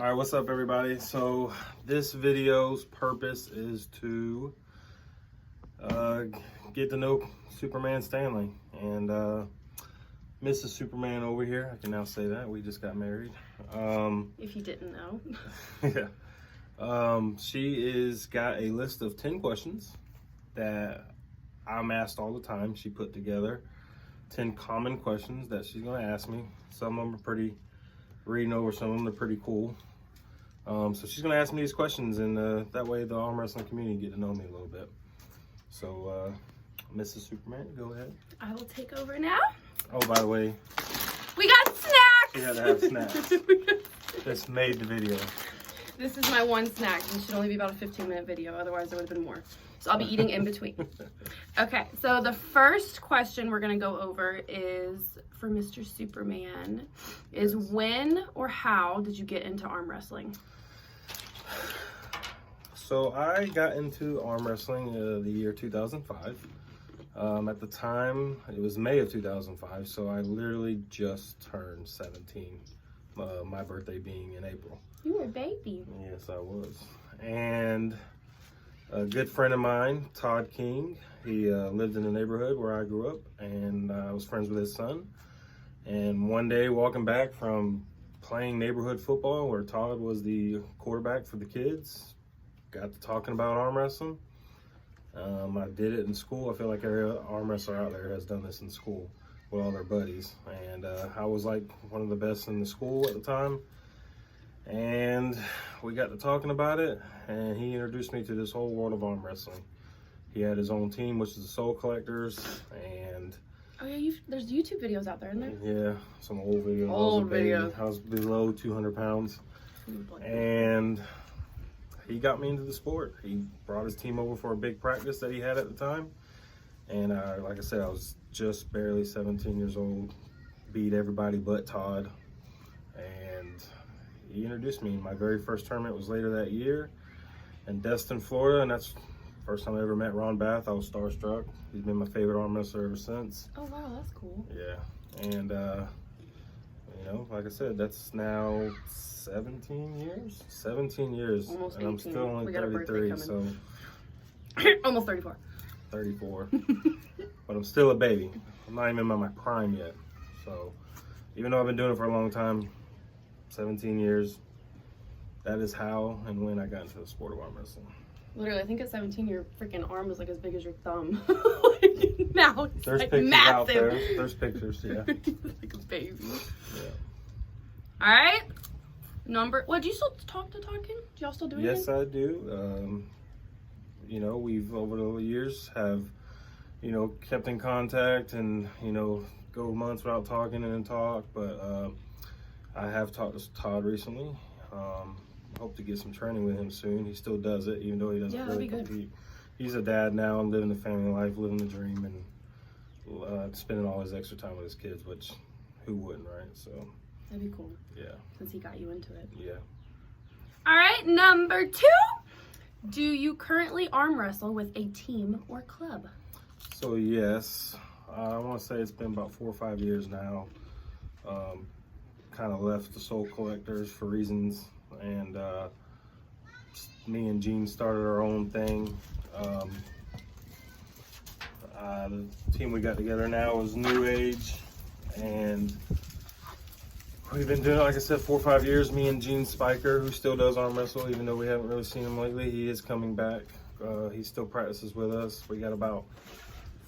All right, what's up, everybody? So this video's purpose is to get to know Superman Stanley and Mrs. Superman over here. I can now say that we just got married. If you didn't know. Yeah. She is got a list of 10 questions that I'm asked all the time. She put together 10 common questions that she's going to ask me. Some of them are pretty reading over, some of them are pretty cool. So she's going to ask me these questions, and that way the arm wrestling community get to know me a little bit. So, Mrs. Superman, go ahead. I will take over now. Oh, by the way, we got snacks! she had to have snacks. This made the video. This is my one snack, and it should only be about a 15-minute video, otherwise there would have been more. So I'll be eating in between. Okay, so the first question we're going to go over is for Mr. Superman, is when or how did you get into arm wrestling? So I got into arm wrestling the year 2005. At the time, it was May of 2005, so I literally just turned 17, my birthday being in April. You were a baby. Yes, I was. And a good friend of mine, Todd King, he lived in the neighborhood where I grew up, and I was friends with his son. And one day, walking back from playing neighborhood football, where Todd was the quarterback for the kids, got to talking about arm wrestling. I did it in school. I feel like every arm wrestler out there has done this in school with all their buddies. And I was like one of the best in the school at the time. And we got to talking about it, and he introduced me to this whole world of arm wrestling. He had his own team, which is the Soul Collectors, and oh yeah, there's YouTube videos out there, isn't there? yeah, some old videos. Old videos. I was below 200 pounds, and he got me into the sport. He brought his team over for a big practice that he had at the time, and like I said, I was just barely 17 years old, beat everybody but Todd, and he introduced me. My very first tournament was later that year in Destin, Florida, and that's the first time I ever met Ron Bath. I was starstruck. He's been my favorite arm wrestler ever since. Oh wow, that's cool. Yeah, and you know, like I said, that's now 17 years. 17 years, almost and 18. I'm still only We got a birthday 33, so almost 34. 34. But I'm still a baby. I'm not even in my prime yet. So even though I've been doing it for a long time, 17 years, that is how and when I got into the sport of arm wrestling. Literally, I think at 17 your freaking arm was like as big as your thumb. Like, now it's There's like pictures massive. out there. There's pictures, yeah. Like a baby. Yeah. All right. What, do you still talk to Talking? Do y'all still do anything? Yes, I do. You know, we've over the years have, you know, kept in contact and, you know, go months without talking and then talk, but I have talked to Todd recently. Hope to get some training with him soon. He still does it, even though he doesn't really compete. He's a dad now and living the family life, living the dream, and spending all his extra time with his kids, which who wouldn't, right? So That'd be cool. yeah. Since he got you into it. Yeah. All right, number 2. Do you currently arm wrestle with a team or club? So yes, I want to say it's been about 4 or 5 years now. Kind of left the Soul Collectors for reasons, and me and Gene started our own thing. The team we got together now is New Age, and we've been doing it, like I said, 4 or 5 years. Me and Gene Spiker, who still does arm wrestle, even though we haven't really seen him lately, he is coming back. He still practices with us. We got about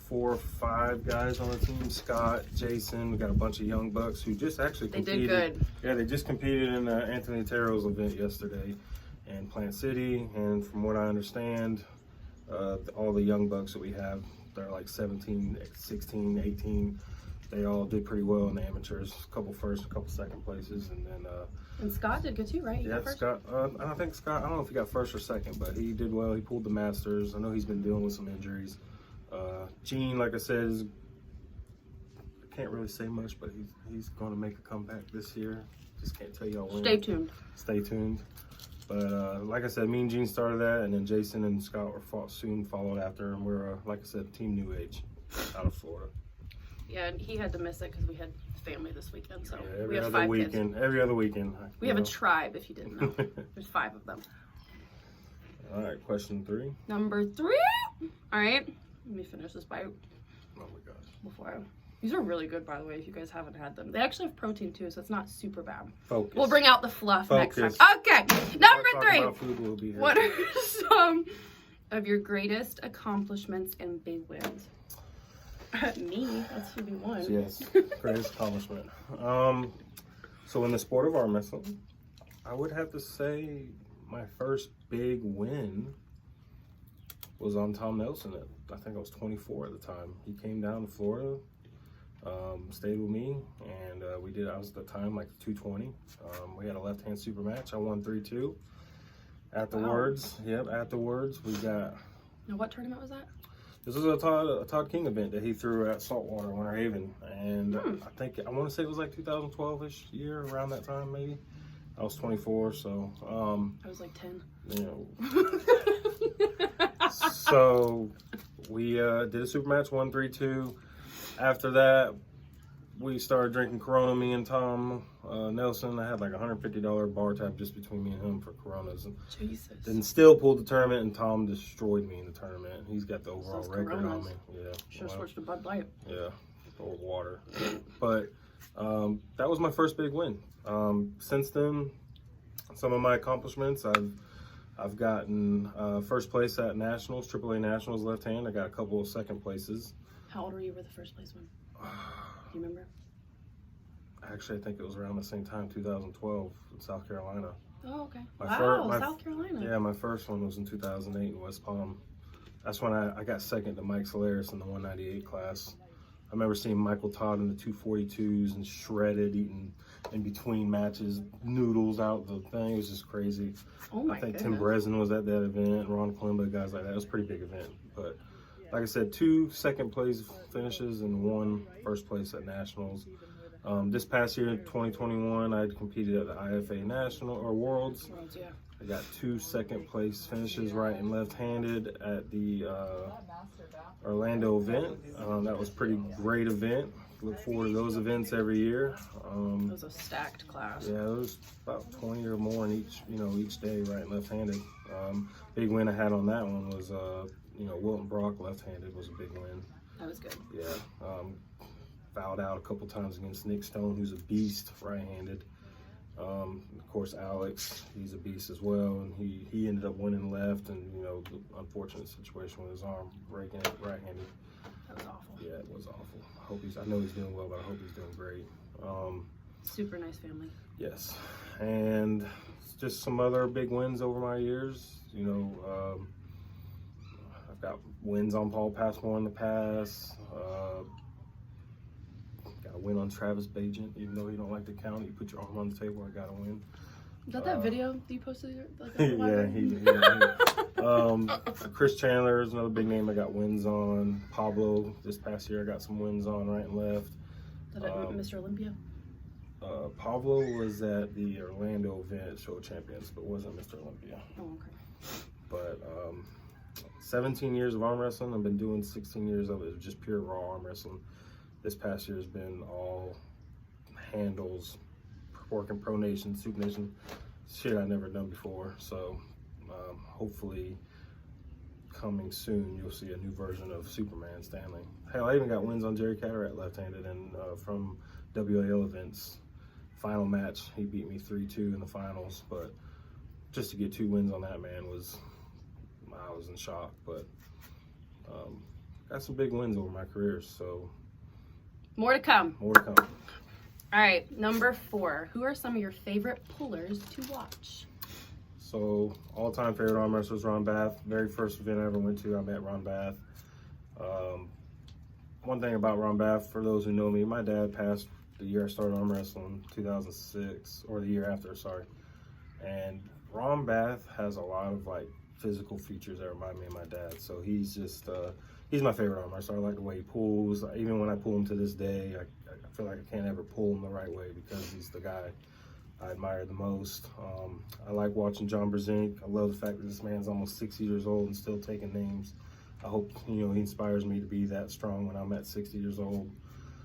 4 or 5 guys on the team. Scott, Jason, we got a bunch of young bucks who just actually competed. They did good. Yeah, they just competed in Anthony Terrell's event yesterday in Plant City, and from what I understand, all the young bucks that we have, they're like 17, 16, 18, they all did pretty well in the amateurs. A couple first, a couple second places, and then and Scott did good too, right? yeah, Scott. I think Scott. I don't know if he got first or second, but he did well. He pulled the Masters. I know he's been dealing with some injuries. Gene, like I said, I can't really say much, but he's going to make a comeback this year. Just can't tell y'all when. Stay tuned. Stay tuned. But like I said, me and Gene started that, and then Jason and Scott were soon followed after, and we're like I said, Team New Age out of Florida. Yeah, and he had to miss it because we had family this weekend. So Yeah, we have 5 kids. Every other weekend. We have a tribe, if you didn't know. There's 5 of them. All right, question 3. Number 3. All right, let me finish this bite. Oh my gosh. Before these are really good, by the way, if you guys haven't had them. They actually have protein too, so it's not super bad. Focus. We'll bring out the fluff next time. Focus. Okay, number 3. About food, we'll be here. What are some of your greatest accomplishments and big wins? Me, that should be one. Yes, greatest accomplishment. So in the sport of arm wrestling, I would have to say my first big win was on Tom Nelson. I think I was 24 at the time. He came down to Florida, stayed with me, and we did. I was at the time like 220. We had a left-hand super match. I won 3-2. Afterwards, afterwards we got. Now, what tournament was that? This was a Todd King event that he threw at Saltwater, Winter Haven, and I want to say it was like 2012-ish year, around that time maybe. I was 24, so I was like 10. You know. So we did a super match, 1-3-2. After that, we started drinking Corona, me and Tom Nelson. I had like a $150 bar tab just between me and him for Coronas. And Jesus. then still pulled the tournament, and Tom destroyed me in the tournament. He's got the overall record on me. Yeah. Should have switched to Bud Light. Yeah, or water. But that was my first big win. Since then, some of my accomplishments, I've gotten first place at Nationals, AAA Nationals left hand. I got a couple of second places. How old were you with the first place one? Do you remember? Actually, I think it was around the same time, 2012 in South Carolina. Oh, okay. South Carolina. Yeah, my first one was in 2008 in West Palm. That's when I got second to Mike Solaris in the 198 class. I remember seeing Michael Todd in the 242s and shredded, eating in between matches, noodles out the thing. It was just crazy. Oh my I think goodness. Tim Breslin was at that event, Ron Kalimba, guys like that. It was a pretty big event. But like I said, 2 second place finishes and 1 first place at Nationals. This past year, 2021, I competed at the IFA National or Worlds. Yeah. I got 2 second place finishes right and left-handed at the Orlando event. That was a pretty great event. Look forward to those events every year. It was a stacked class. Yeah, it was about 20 or more in each day, right and left-handed. Big win I had on that one was, Wilton Brock left-handed was a big win. That was good. Yeah. Fouled out a couple times against Nick Stone, who's a beast right-handed. Of course, Alex, he's a beast as well, and he ended up winning left, and the unfortunate situation with his arm breaking it right-handed. That was awful. Yeah, it was awful. I know he's doing well, but I hope he's doing great. Super nice family. Yes, and just some other big wins over my years. I've got wins on Paul Passmore in the past. Got a win on Travis Bajent, even though he don't like to count. You put your arm on the table, I got a win. Is that video you posted? Chris Chandler is another big name I got wins on. Pablo, this past year I got some wins on right and left. Mr. Olympia? Pablo was at the Orlando event, Show Champions, but wasn't Mr. Olympia. Oh, okay. But 17 years of arm wrestling. I've been doing 16 years of it, just pure raw arm wrestling. This past year has been all handles, working pronation, supination, shit I never done before. So hopefully coming soon you'll see a new version of Superman Stanley. Hell, I even got wins on Jerry Cataract left-handed, and from WAL events. Final match, he beat me 3-2 in the finals, but just to get 2 wins on that man I was in shock. But got some big wins over my career, so more to come. More to come. All right, number 4. Who are some of your favorite pullers to watch? So, all-time favorite arm wrestler was Ron Bath. Very first event I ever went to, I met Ron Bath. One thing about Ron Bath, for those who know me, my dad passed the year I started arm wrestling, 2006, or the year after, sorry. And Ron Bath has a lot of physical features that remind me of my dad. So he's just, he's my favorite arm wrestler. I like the way he pulls. Even when I pull him to this day, I feel like I can't ever pull him the right way because he's the guy I admire the most. I like watching John Brzenk. I love the fact that this man's almost 60 years old and still taking names. I hope, he inspires me to be that strong when I'm at 60 years old.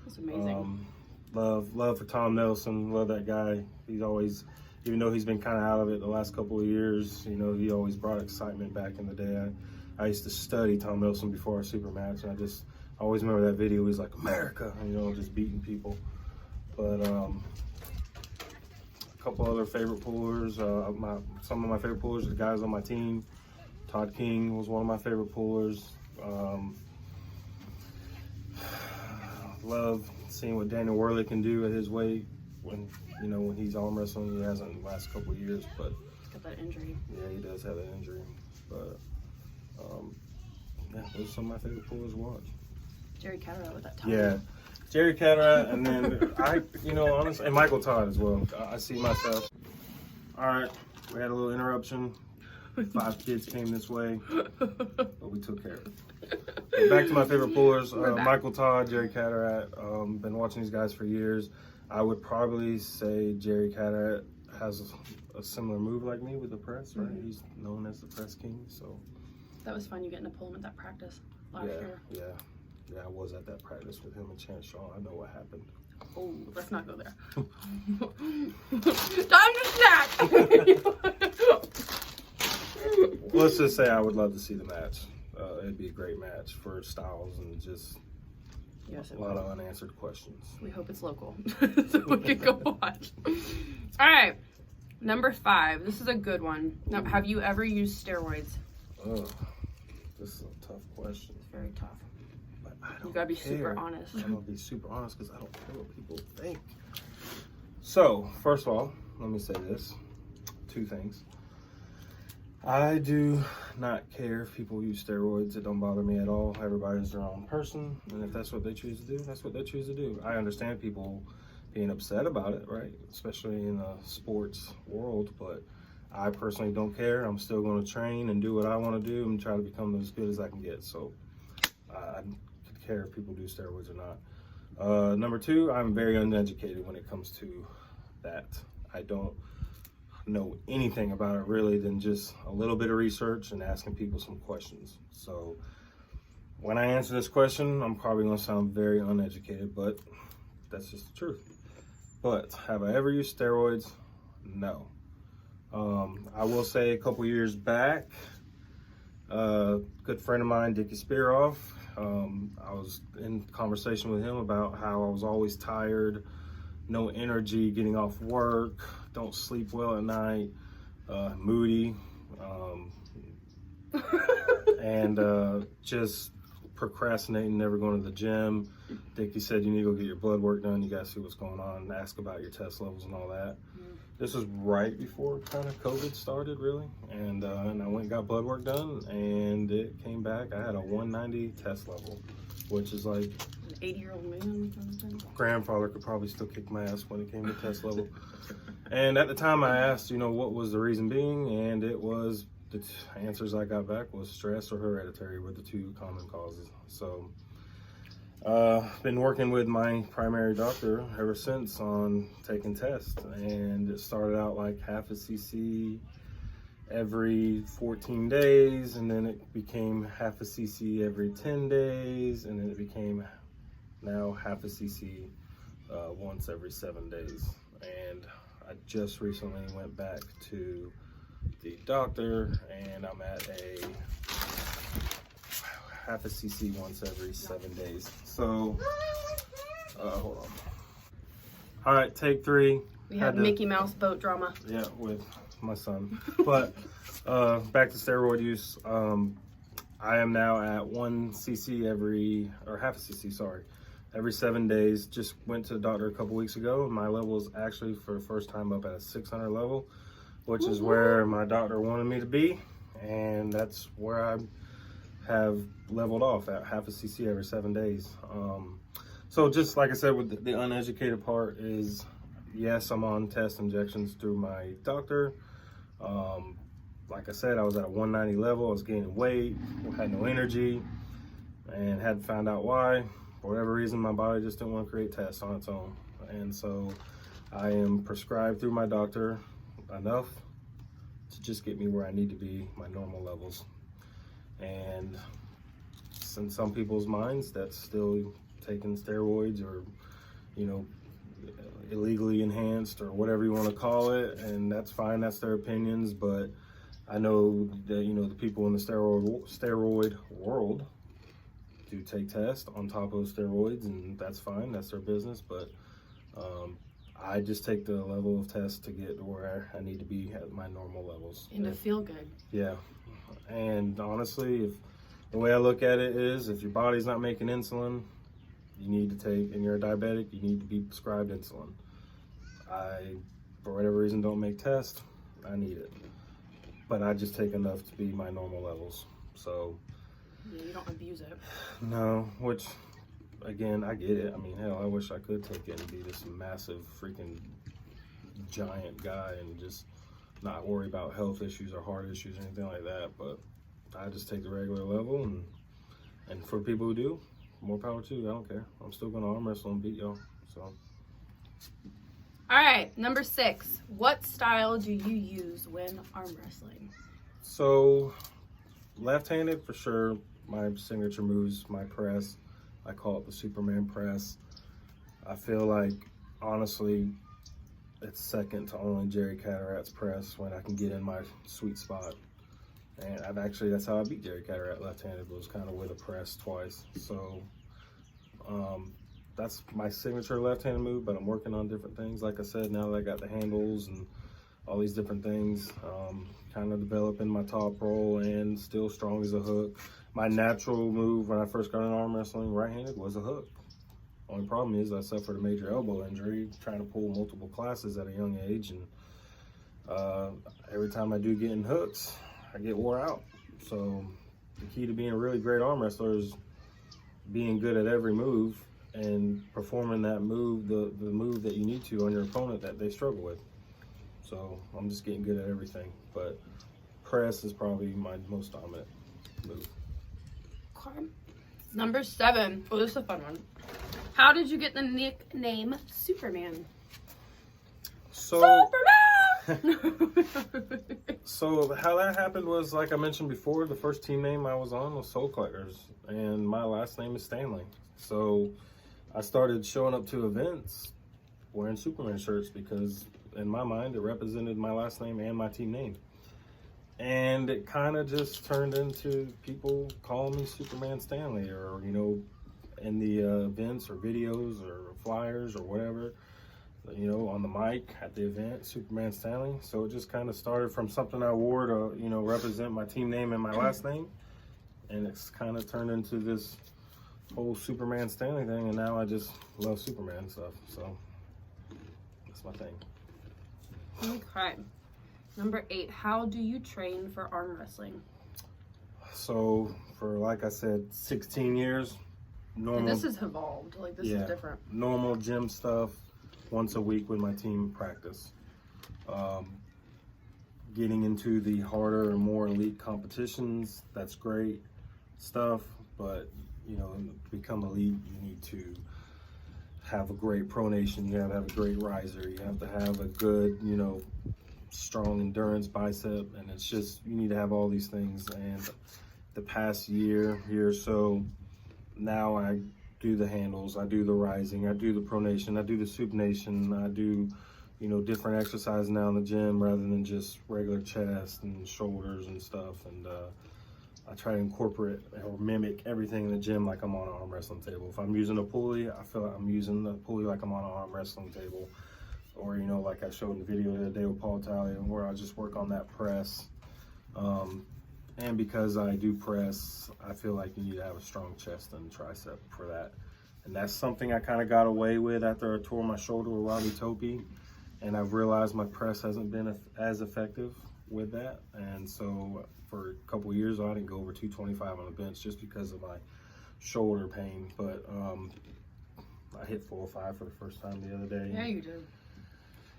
That's amazing. Love for Tom Nelson. Love that guy. He's always, even though he's been kind of out of it the last couple of years, you know, he always brought excitement back in the day. I used to study Tom Nelson before our super match, and I always remember that video. He's like, America, you know, just beating people. But a couple other favorite pullers. Some of my favorite pullers are the guys on my team. Todd King was one of my favorite pullers. Love seeing what Daniel Worley can do at his weight when he's arm wrestling. He hasn't in the last couple of years, but He's got that injury. yeah, he does have that injury. But yeah, those are some of my favorite pullers to watch. Jerry Cataract with that time. Yeah, Jerry Cataract, and then honestly, and Michael Todd as well. I see myself. All right, we had a little interruption. 5 kids came this way, but we took care of it. But back to my favorite pullers, Michael Todd, Jerry Cataract. Been watching these guys for years. I would probably say Jerry Cataract has a similar move like me with the press, right? Mm-hmm. He's known as the press king, so. That was fun, you getting to pull him at that practice last year. Yeah, I was at that practice with him and Chance Shaw. I know what happened. Oh, let's not go there. Time to snack! Let's just say I would love to see the match. It'd be a great match for styles and just a lot of unanswered questions. We hope it's local so we can go watch. All right, number 5. This is a good one. Now, have you ever used steroids? Oh, this is a tough question. It's very tough. But I don't You gotta be care. super honest. I'm gonna be super honest because I don't care what people think. So, first of all, let me say this. 2 things. I do not care if people use steroids. It don't bother me at all. Everybody's their own person, and if that's what they choose to do, that's what they choose to do. I understand people being upset about it, right? Especially in the sports world, but I personally don't care. I'm still going to train and do what I want to do and try to become as good as I can get. So I could care if people do steroids or not. Number 2, I'm very uneducated when it comes to that. I don't know anything about it really than just a little bit of research and asking people some questions. So when I answer this question, I'm probably going to sound very uneducated, but that's just the truth. But have I ever used steroids? No. I will say a couple years back, a good friend of mine, Dickie Spearoff, I was in conversation with him about how I was always tired, no energy getting off work, don't sleep well at night, moody, and just procrastinating, never going to the gym. Dickie said, you need to go get your blood work done. You got to see what's going on, ask about your test levels and all that. This was right before kind of COVID started, really. And I went and got blood work done, and it came back. I had a 190 test level, which is like an 80-year-old man. Grandfather could probably still kick my ass when it came to test level. And at the time I asked, what was the reason being, and it was, the answers I got back was stress or hereditary were the 2 common causes. So been working with my primary doctor ever since on taking tests, and it started out like half a cc every 14 days, and then it became half a cc every 10 days, and then it became now half a cc once every 7 days. And I just recently went back to the doctor, and I'm at a half a cc once every 7 days. So, hold on. All right, take 3. We had Mickey Mouse boat drama. Yeah, with my son. But back to steroid use. I am now at 1 cc half a cc, every 7 days. Just went to the doctor a couple weeks ago, and my level is actually for the first time up at a 600 level, which is where my doctor wanted me to be, and that's where I have leveled off at half a cc every 7 days. So just like I said, with the uneducated part is, yes, I'm on test injections through my doctor. Like I said, I was at a 190 level. I was gaining weight, had no energy, and hadn't found out why. For whatever reason, my body just didn't want to create tests on its own. And so I am prescribed through my doctor enough to just get me where I need to be, my normal levels. And in some people's minds, that's still taking steroids or, you know, illegally enhanced or whatever you want to call it, and that's fine. That's their opinions, but I know that, you know, the people in the steroid world do take tests on top of steroids, and that's fine. That's their business, but I just take the level of test to get to where I need to be at my normal levels. And to feel good. Yeah. And honestly, if the way I look at it is, if your body's not making insulin, you need to take, and you're a diabetic, you need to be prescribed insulin. I, for whatever reason, don't make tests. I need it. But I just take enough to be my normal levels. So. Yeah, you don't abuse it. No, which, again, I get it. I mean, hell, I wish I could take it and be this massive freaking giant guy and just not worry about health issues or heart issues or anything like that. But I just take the regular level, and for people who do, more power to you. I don't care. I'm still going to arm wrestle and beat y'all. So. All right, number 6. What style do you use when arm wrestling? So, left-handed for sure. My signature moves, my press. I call it the Superman press. I feel like, honestly, it's second to only Jerry Cataratt's press when I can get in my sweet spot. And that's how I beat Jerry Cataratt left-handed, was kind of with a press twice. So that's my signature left-handed move, but I'm working on different things. Like I said, now that I got the handles and all these different things, kind of developing my top roll and still strong as a hook. My natural move when I first got in arm wrestling right-handed was a hook. Only problem is I suffered a major elbow injury trying to pull multiple classes at a young age, and every time I do get in hooks, I get wore out. So the key to being a really great arm wrestler is being good at every move and performing that move, the move that you need to on your opponent that they struggle with. So I'm just getting good at everything, but press is probably my most dominant move. Okay. Number 7. Oh, this is a fun one. How did you get the nickname Superman? So, Superman! So how that happened was, like I mentioned before, the first team name I was on was Soul Collectors, and my last name is Stanley. So I started showing up to events wearing Superman shirts because in my mind it represented my last name and my team name. And it kind of just turned into people calling me Superman Stanley, or, you know, in the events or videos or flyers or whatever, you know, on the mic at the event, Superman Stanley. So it just kind of started from something I wore to, you know, represent my team name and my last name. And it's kind of turned into this whole Superman Stanley thing. And now I just love Superman stuff. So that's my thing. Okay. Number 8. How do you train for arm wrestling? So for, like I said, 16 years, normal. And this has evolved. Like, this is different. Normal gym stuff. Once a week with my team practice. Getting into the harder and more elite competitions, that's great stuff, but, you know, to become elite, you need to have a great pronation, you have to have a great riser, you have to have a good, you know, strong endurance bicep, and it's just, you need to have all these things. And the past year or so, now I do the handles, I do the rising, I do the pronation, I do the supination, I do, you know, different exercises now in the gym rather than just regular chest and shoulders and stuff. And I try to incorporate or mimic everything in the gym like I'm on an arm wrestling table. If I'm using a pulley, I feel like I'm using the pulley like I'm on an arm wrestling table. Or, you know, like I showed in the video the other day with Paul Italian, where I just work on that press. And because I do press, I feel like you need to have a strong chest and tricep for that. And that's something I kind of got away with after I tore my shoulder with Robbie Topi. And I've realized my press hasn't been as effective with that. And so for a couple of years, I didn't go over 225 on the bench just because of my shoulder pain. But I hit 405 for the first time the other day. Yeah, you did.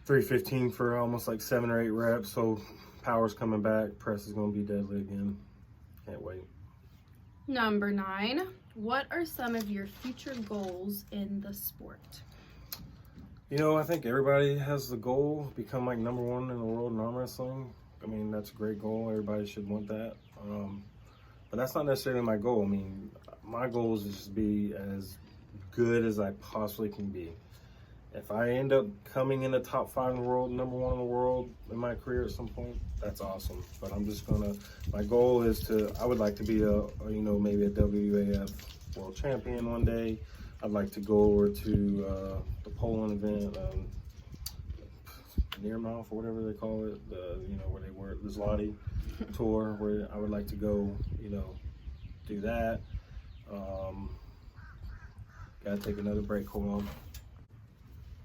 315 for almost like 7 or 8 reps. So power's coming back. Press is going to be deadly again. Can't wait. Number 9. What are some of your future goals in the sport? You know, I think everybody has the goal to become like number 1 in the world in arm wrestling. I mean, that's a great goal. Everybody should want that. But that's not necessarily my goal. I mean, my goal is just to be as good as I possibly can be. If I end up coming in the top 5 in the world, number 1 in the world in my career at some point, that's awesome. But I'm just gonna, my goal is to, I would like to be maybe a WAF world champion one day. I'd like to go over to the Poland event, Nearmouth or whatever they call it, where they were, the Zloty tour, where I would like to go, do that. Gotta take another break, hold on.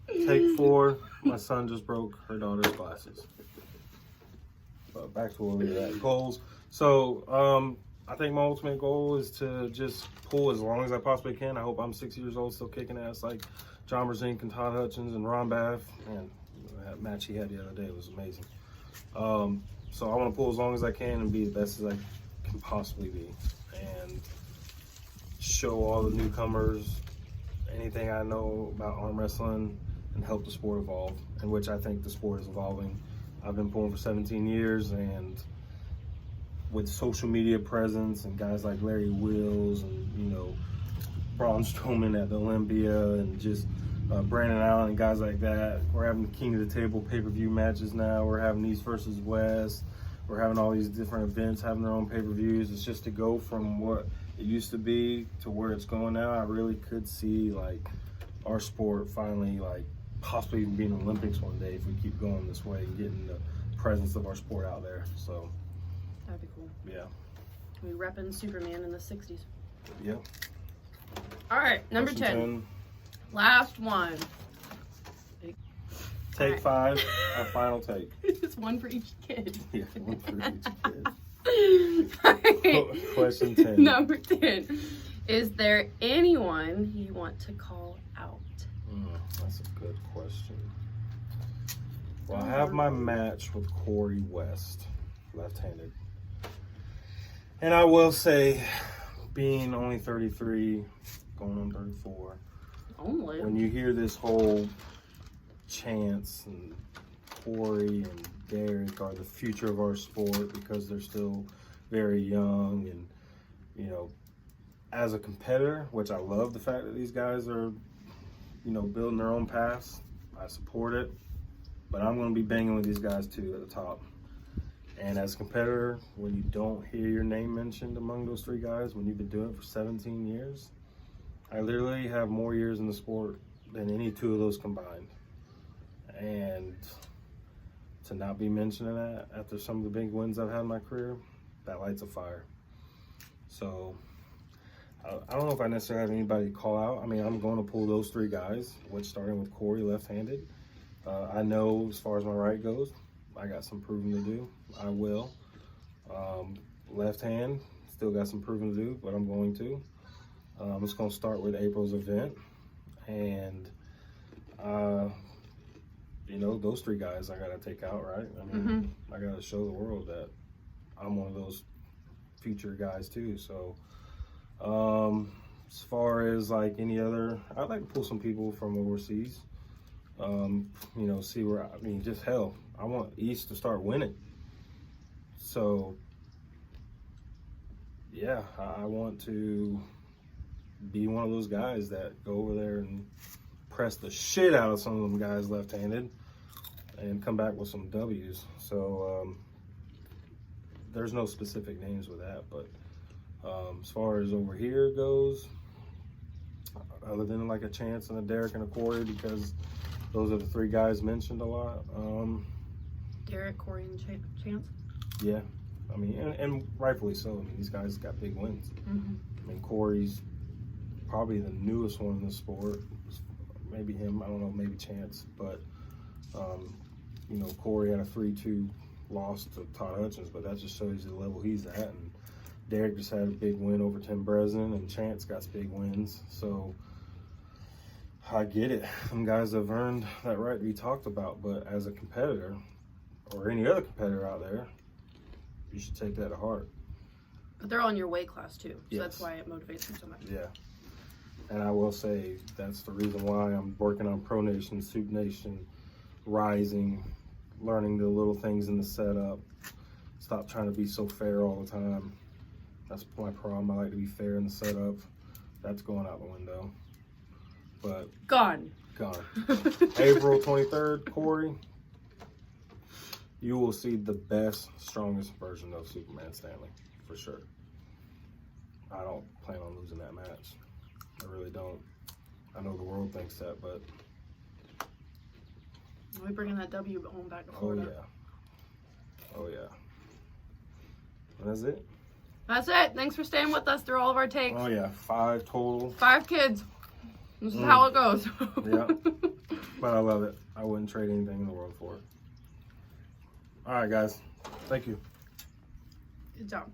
Take 4, my son just broke her daughter's glasses. But back to where we were at, goals. So I think my ultimate goal is to just pull as long as I possibly can. I hope I'm 6 years old, still kicking ass like John Brzezinski and Todd Hutchins and Ron Bath. And that match he had the other day was amazing. So I want to pull as long as I can and be the best as I can possibly be. And show all the newcomers anything I know about arm wrestling and help the sport evolve, in which I think the sport is evolving. I've been pulling for 17 years, and with social media presence and guys like Larry Wills and, Braun Strowman at the Olympia and just Brandon Allen and guys like that, we're having King of the Table pay-per-view matches now. We're having East versus West. We're having all these different events having their own pay-per-views. It's just to go from what it used to be to where it's going now. I really could see our sport finally possibly even being Olympics one day if we keep going this way and getting the presence of our sport out there. So that'd be cool. Yeah. We repping Superman in the 60s. Yeah. All right, number 10. Last one. Take 5, our final take. Just one for each kid. Yeah, one for each kid. Right. Question 10. Number 10. Is there anyone you want to call out? That's a good question. Well, I have my match with Corey West, left-handed. And I will say, being only 33, going on 34, only. When you hear this whole Chance and Corey and Derek are the future of our sport because they're still very young, and as a competitor, which I love the fact that these guys are building their own paths, I support it, but I'm going to be banging with these guys too at the top. And as a competitor, when you don't hear your name mentioned among those 3 guys, when you've been doing it for 17 years, I literally have more years in the sport than any 2 of those combined. And to not be mentioning that after some of the big wins I've had in my career, that lights a fire. So I don't know if I necessarily have anybody to call out. I mean, I'm going to pull those 3 guys, which starting with Corey, left-handed. I know as far as my right goes, I got some proving to do. I will. Left hand, still got some proving to do, but I'm going to. I'm just going to start with April's event. And, those 3 guys I got to take out, right? I mean, I got to show the world that I'm one of those future guys too. So, as far as any other, I'd like to pull some people from overseas. See where, just hell, I want East to start winning. So, yeah, I want to be one of those guys that go over there and press the shit out of some of them guys left-handed and come back with some W's. So, there's no specific names with that, but as far as over here goes, other than a Chance and a Derek and a Corey, because those are the 3 guys mentioned a lot. Derek, Corey, and Chance? Yeah. And rightfully so. These guys got big wins. Corey's probably the newest one in the sport. Maybe him, I don't know, maybe Chance. But, Corey had a 3-2 loss to Todd Hutchins, but that just shows you the level he's at. And Derek just had a big win over Tim Breslin, and Chance got big wins. So, I get it. Some guys have earned that right to be talked about, but as a competitor, or any other competitor out there, you should take that to heart. But they're all in your weight class too, so yes. That's why it motivates them so much. Yeah. And I will say that's the reason why I'm working on Pro Nation, Soup Nation, Rising, learning the little things in the setup. Stop trying to be so fair all the time. That's my problem. I like to be fair in the setup. That's going out the window. but Gone. April 23rd, Corey, you will see the best, strongest version of Superman Stanley, for sure. I don't plan on losing that match. I really don't. I know the world thinks that, but... We're bringing that W home back to Oh, Florida. yeah. Oh, yeah. And that's it. That's it. Thanks for staying with us through all of our takes. Oh, yeah. 5 total. 5 kids. This is how it goes. Yeah. But I love it. I wouldn't trade anything in the world for it. All right, guys. Thank you. Good job.